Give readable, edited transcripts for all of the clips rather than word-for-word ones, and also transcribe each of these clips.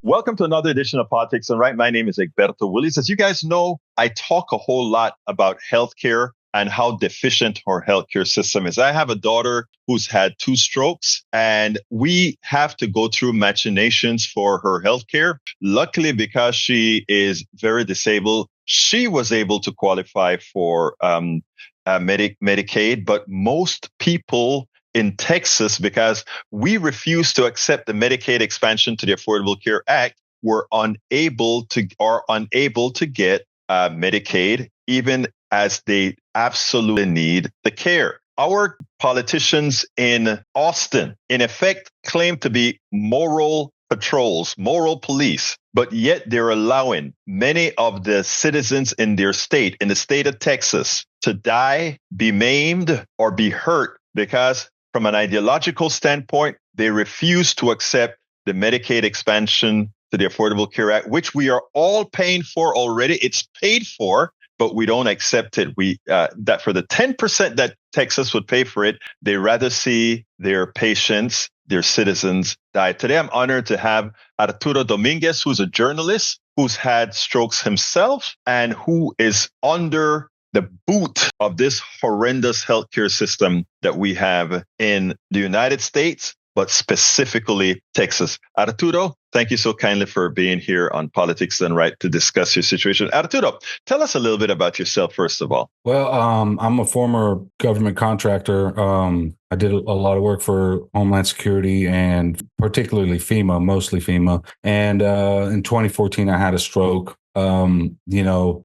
Welcome to another edition of Politics and Right. My name is Egberto Willies. As you guys know, I talk a whole lot about healthcare and how deficient our healthcare system is. I have a daughter who's had 2 strokes, and we have to go through machinations for her healthcare. Luckily, because she is very disabled, she was able to qualify for Medicaid, but most people in Texas, because we refuse to accept the Medicaid expansion to the Affordable Care Act, were unable to get Medicaid, even as they absolutely need the care. Our politicians in Austin, in effect, claim to be moral patrols, moral police, but yet they're allowing many of the citizens in their state, in the state of Texas, to die, be maimed, or be hurt because from an ideological standpoint, they refuse to accept the Medicaid expansion to the Affordable Care Act, which we are all paying for already. It's paid for, but we don't accept it. That for the 10% that Texas would pay for it, they rather see their patients, their citizens die. Today, I'm honored to have Arturo Dominguez, who's a journalist, who's had strokes himself, and who is under the boot of this horrendous healthcare system that we have in the United States, but specifically Texas. Arturo, thank you so kindly for being here on Politics Done Right to discuss your situation. Arturo, tell us a little bit about yourself, first of all. Well, I'm a former government contractor. I did a lot of work for Homeland Security and particularly FEMA, mostly FEMA. And in 2014, I had a stroke.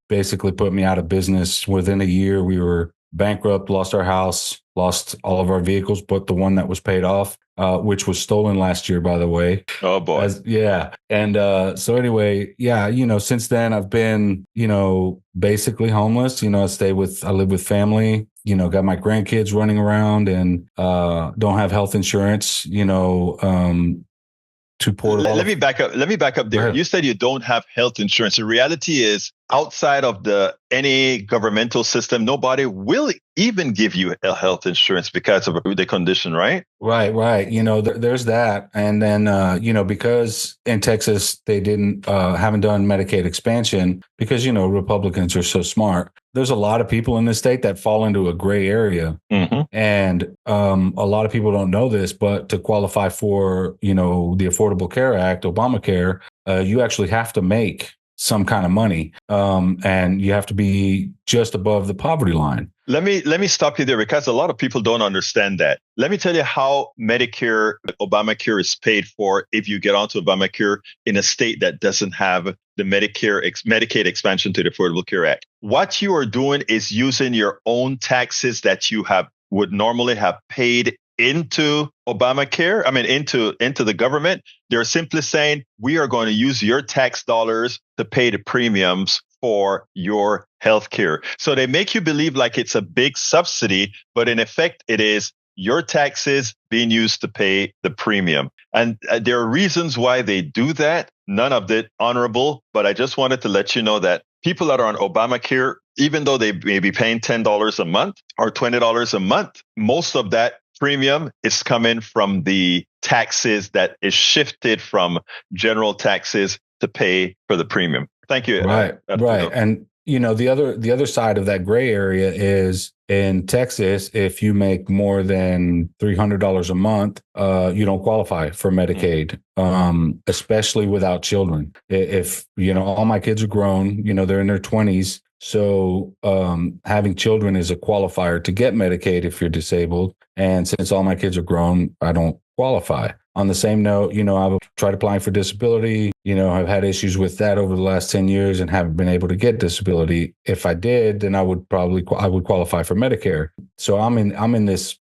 Basically put me out of business. Within a year, we were bankrupt, lost our house, lost all of our vehicles, but the one that was paid off, which was stolen last year, by the way. Oh, boy. And so anyway, since then I've been, basically homeless. I live with family, got my grandkids running around and don't have health insurance, Let me back up there. You said you don't have health insurance. The reality is, outside of any governmental system, nobody will even give you a health insurance because of the condition, right? Right. There's that. And then, because in Texas, they haven't done Medicaid expansion because, Republicans are so smart. There's a lot of people in this state that fall into a gray area. Mm-hmm. And a lot of people don't know this, but to qualify for, the Affordable Care Act, Obamacare, you actually have to make some kind of money, and you have to be just above the poverty line. Let me stop you there because a lot of people don't understand that. Let me tell you how Obamacare is paid for if you get onto Obamacare in a state that doesn't have the Medicaid expansion to the Affordable Care Act. What you are doing is using your own taxes that you would normally have paid into Obamacare, into the government. They're simply saying, we are going to use your tax dollars to pay the premiums for your health care. So they make you believe like it's a big subsidy, but in effect, it is your taxes being used to pay the premium. And there are reasons why they do that. None of it honorable, but I just wanted to let you know that people that are on Obamacare, even though they may be paying $10 a month or $20 a month, most of that premium is coming from the taxes that is shifted from general taxes to pay for the premium. Thank you. Right. And the other side of that gray area is in Texas, if you make more than $300 a month, you don't qualify for Medicaid, especially without children. If, all my kids are grown, they're in their 20s. So having children is a qualifier to get Medicaid if you're disabled. And since all my kids are grown, I don't qualify. On the same note, I've tried applying for disability. I've had issues with that over the last 10 years and haven't been able to get disability. If I did, then I would qualify for Medicare. So I'm in this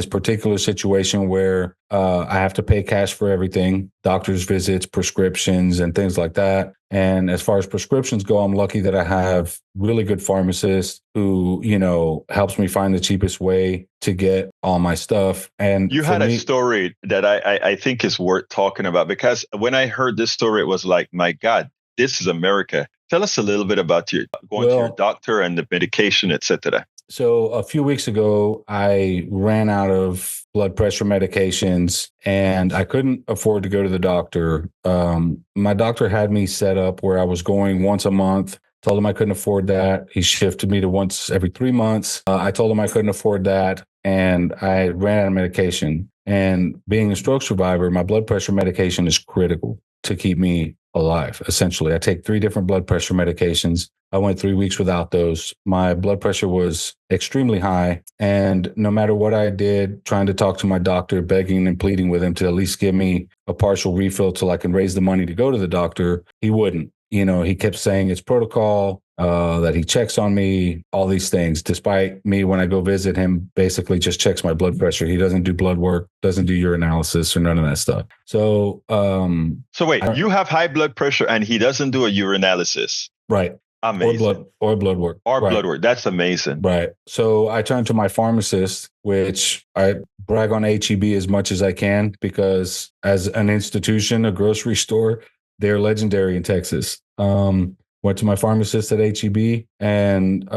particular situation where I have to pay cash for everything, doctor's visits, prescriptions, and things like that. And as far as prescriptions go, I'm lucky that I have really good pharmacists who, helps me find the cheapest way to get all my stuff. And you had a story that I think is worth talking about, because when I heard this story, it was like, my God, this is America. Tell us a little bit about going to your doctor and the medication, et cetera. So a few weeks ago, I ran out of blood pressure medications and I couldn't afford to go to the doctor. My doctor had me set up where I was going once a month. Told him I couldn't afford that. He shifted me to once every 3 months. I told him I couldn't afford that. And I ran out of medication. And being a stroke survivor, my blood pressure medication is critical to keep me alive. Essentially, I take 3 different blood pressure medications. I went 3 weeks without those. My blood pressure was extremely high. And no matter what I did, trying to talk to my doctor, begging and pleading with him to at least give me a partial refill till I can raise the money to go to the doctor, he wouldn't. He kept saying it's protocol, that he checks on me, all these things, despite me, when I go visit him, basically just checks my blood pressure. He doesn't do blood work, doesn't do urinalysis or none of that stuff. So, so wait, you have high blood pressure and he doesn't do a urinalysis. Right. Amazing. Or blood work. Or right. blood work. That's amazing. Right. So I turned to my pharmacist, which I brag on HEB as much as I can, because as an institution, a grocery store, they're legendary in Texas. Went to my pharmacist at HEB and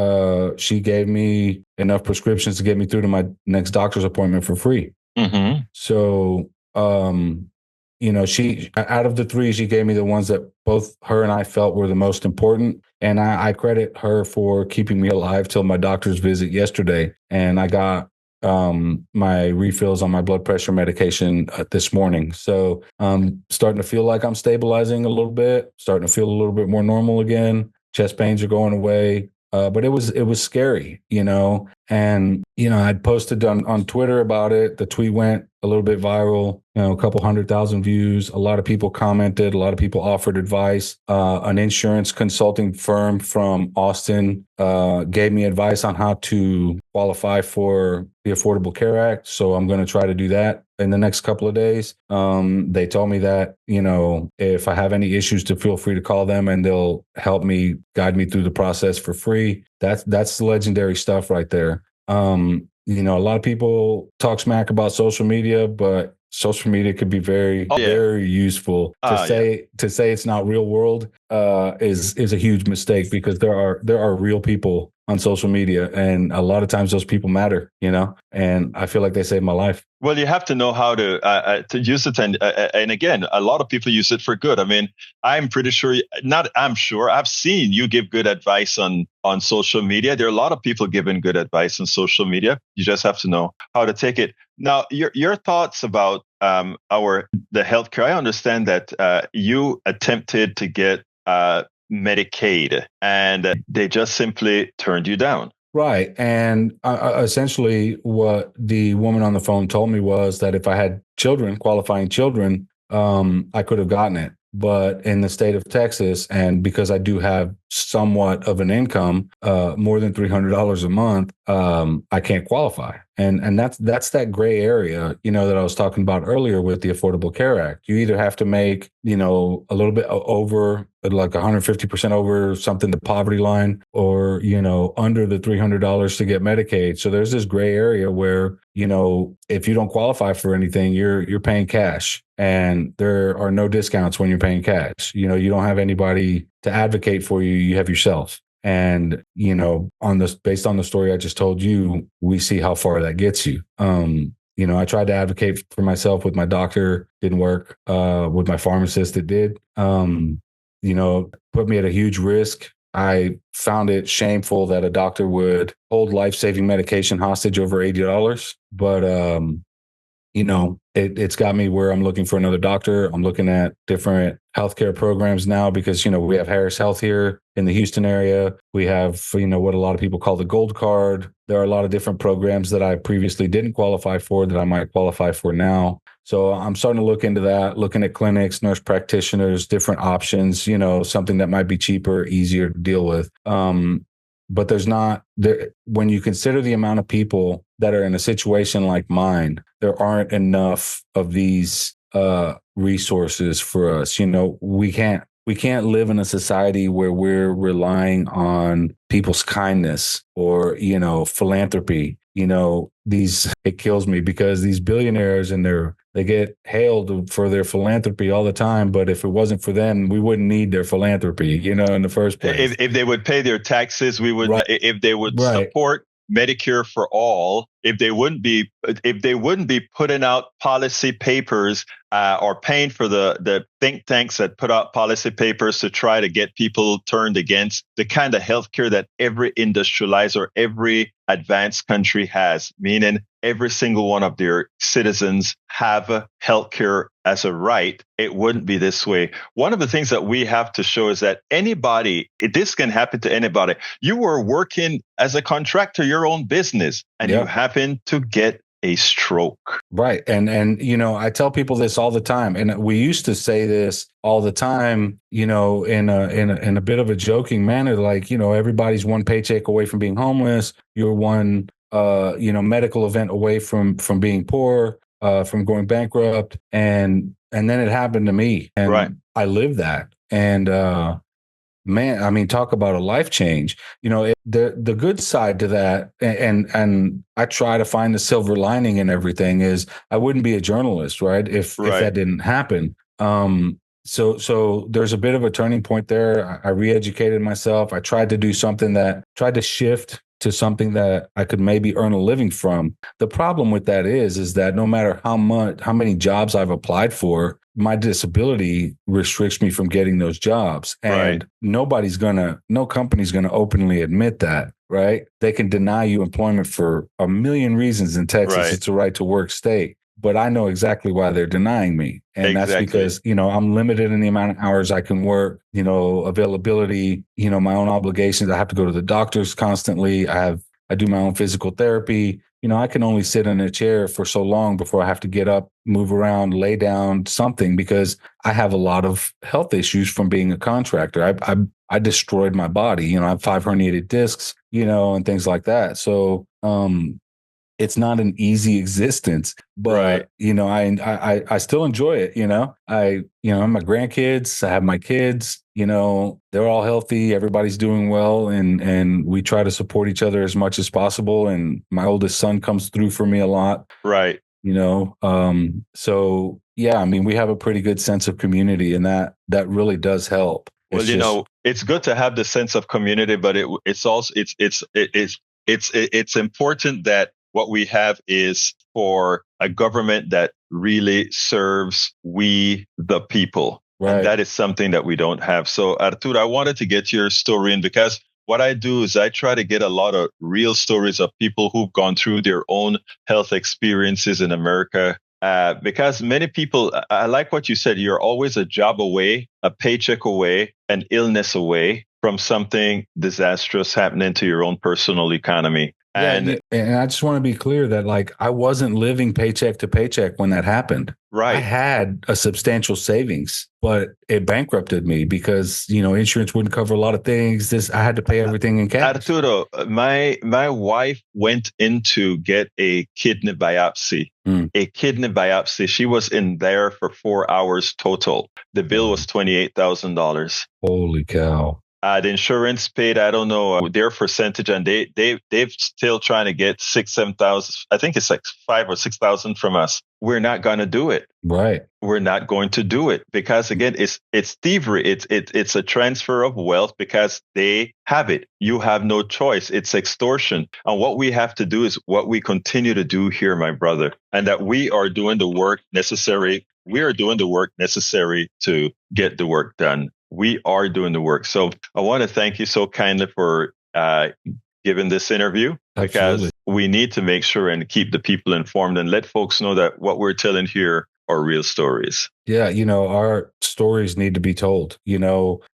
she gave me enough prescriptions to get me through to my next doctor's appointment for free. Mm-hmm. So, she, out of the 3, she gave me the ones that both her and I felt were the most important. And I credit her for keeping me alive till my doctor's visit yesterday. And I got my refills on my blood pressure medication this morning. So I'm starting to feel like I'm stabilizing a little bit, starting to feel a little bit more normal again. Chest pains are going away. But it was scary, and, I'd posted on Twitter about it. The tweet went a little bit viral, a couple 100,000 views. A lot of people commented. A lot of people offered advice. An insurance consulting firm from Austin gave me advice on how to qualify for the Affordable Care Act. So I'm going to try to do that in the next couple of days. They told me that, if I have any issues, to feel free to call them and they'll help me, guide me through the process for free. That's legendary stuff right there. A lot of people talk smack about social media, but social media could be very, very useful. To say it's not real world is a huge mistake, because there are real people on social media, and a lot of times those people matter, and I feel like they saved my life. Well, you have to know how to use it. And again, a lot of people use it for good. I mean, I'm pretty sure, I've seen you give good advice on social media. There are a lot of people giving good advice on social media. You just have to know how to take it. Now, your thoughts about the healthcare. I understand that you attempted to get Medicaid and they just simply turned you down. Right. And essentially what the woman on the phone told me was that if I had children, qualifying children, I could have gotten it. But in the state of Texas, and because I do have somewhat of an income, more than $300 a month, I can't qualify. And that's that gray area, that I was talking about earlier with the Affordable Care Act. You either have to make, a little bit over, like 150% over something, the poverty line, or, under the $300 to get Medicaid. So there's this gray area where, if you don't qualify for anything, you're paying cash, and there are no discounts when you're paying cash. You don't have anybody to advocate for you. You have yourself. And, based on the story I just told you, we see how far that gets you. I tried to advocate for myself with my doctor, didn't work. With my pharmacist, it did. Put me at a huge risk. I found it shameful that a doctor would hold life-saving medication hostage over $80. But, it's got me where I'm looking for another doctor. I'm looking at different healthcare programs now because, we have Harris Health here in the Houston area. We have, what a lot of people call the Gold Card. There are a lot of different programs that I previously didn't qualify for that I might qualify for now. So I'm starting to look into that, looking at clinics, nurse practitioners, different options, something that might be cheaper, easier to deal with. But there's not there when you consider the amount of people that are in a situation like mine, there aren't enough of these resources for us. We can't live in a society where we're relying on people's kindness or, philanthropy. It kills me because these billionaires they get hailed for their philanthropy all the time. But if it wasn't for them, we wouldn't need their philanthropy, in the first place. If they would pay their taxes, we would. Right. If they would Right. support Medicare for all, if they wouldn't be putting out policy papers or paying for the think tanks that put out policy papers to try to get people turned against the kind of healthcare that every industrialized or every advanced country has, meaning every single one of their citizens have healthcare as a right, it wouldn't be this way. One of the things that we have to show is that this can happen to anybody. You were working as a contractor, your own business, and you happen to get a stroke. Right. And I tell people this all the time. And we used to say this all the time, in a bit of a joking manner, like, everybody's one paycheck away from being homeless. You're one, medical event away from being poor, from going bankrupt. And then it happened to me. And I lived that. And, man, I mean, talk about a life change. The good side to that, and I try to find the silver lining in everything, is I wouldn't be a journalist, right? If that didn't happen. So there's a bit of a turning point there. I re-educated myself. I tried to shift to something that I could maybe earn a living from. The problem with that is that no matter how many jobs I've applied for, my disability restricts me from getting those jobs. And no company's going to openly admit that, right? They can deny you employment for a million reasons in Texas. Right. It's a right to work state. But I know exactly why they're denying me. And that's because, I'm limited in the amount of hours I can work, availability, my own obligations. I have to go to the doctors constantly. I do my own physical therapy. I can only sit in a chair for so long before I have to get up, move around, lay down, something, because I have a lot of health issues from being a contractor. I destroyed my body. I have 5 herniated discs, and things like that. So, it's not an easy existence, but I still enjoy it. I have my grandkids, I have my kids, they're all healthy. Everybody's doing well. And we try to support each other as much as possible. And my oldest son comes through for me a lot. Right. So yeah, I mean, we have a pretty good sense of community, and that really does help. It's good to have the sense of community, but it's also, it's important that what we have is for a government that really serves we, the people. Right. And that is something that we don't have. So, Arturo, I wanted to get your story in, because what I do is I try to get a lot of real stories of people who've gone through their own health experiences in America. Because many people, I like what you said, you're always a job away, a paycheck away, an illness away from something disastrous happening to your own personal economy. And I just want to be clear that, like, I wasn't living paycheck to paycheck when that happened. Right. I had a substantial savings, but it bankrupted me because, insurance wouldn't cover a lot of things. I had to pay everything in cash. Arturo, my wife went in to get a kidney biopsy. A kidney biopsy. She was in there for 4 hours total. The bill was $28,000. Holy cow. The insurance paid, I don't know, their percentage, and they've still trying to get 7,000. I think it's like 5,000 or 6,000 from us. We're not going to do it. Right. We're not going to do it because, again, it's thievery. It's a transfer of wealth because they have it. You have no choice. It's extortion. And what we have to do is what we continue to do here, my brother, and that we are doing the work necessary. We are doing the work necessary to get the work done. We are doing the work. So I want to thank you so kindly for giving this interview. Absolutely. Because we need to make sure and keep the people informed and let folks know that what we're telling here are real stories. Yeah, our stories need to be told.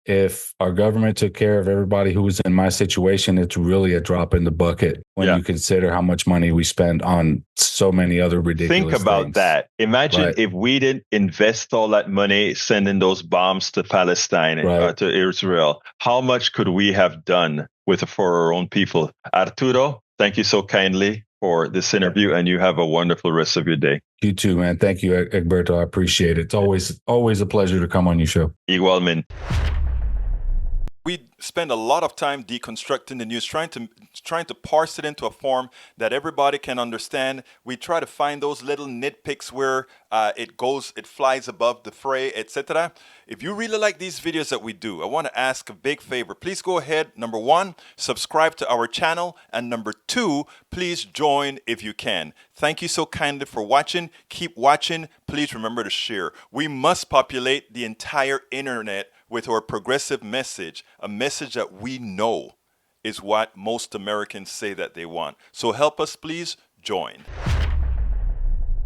If our government took care of everybody who was in my situation, it's really a drop in the bucket when you consider how much money we spend on so many other ridiculous things. Think about things. that. Imagine if we didn't invest all that money sending those bombs to Palestine and to Israel. How much could we have done for our own people? Arturo, thank you so kindly for this interview, and you have a wonderful rest of your day. You too, man. Thank you, Egberto. I appreciate it. It's always a pleasure to come on your show. Igualmente. We spend a lot of time deconstructing the news, trying to parse it into a form that everybody can understand. We try to find those little nitpicks where it flies above the fray, etc. If you really like these videos that we do, I want to ask a big favor. Please go ahead. Number one, subscribe to our channel, and number two, please join if you can. Thank you so kindly for watching. Keep watching. Please remember to share. We must populate the entire internet with our progressive message, a message that we know is what most Americans say that they want. So help us, please join.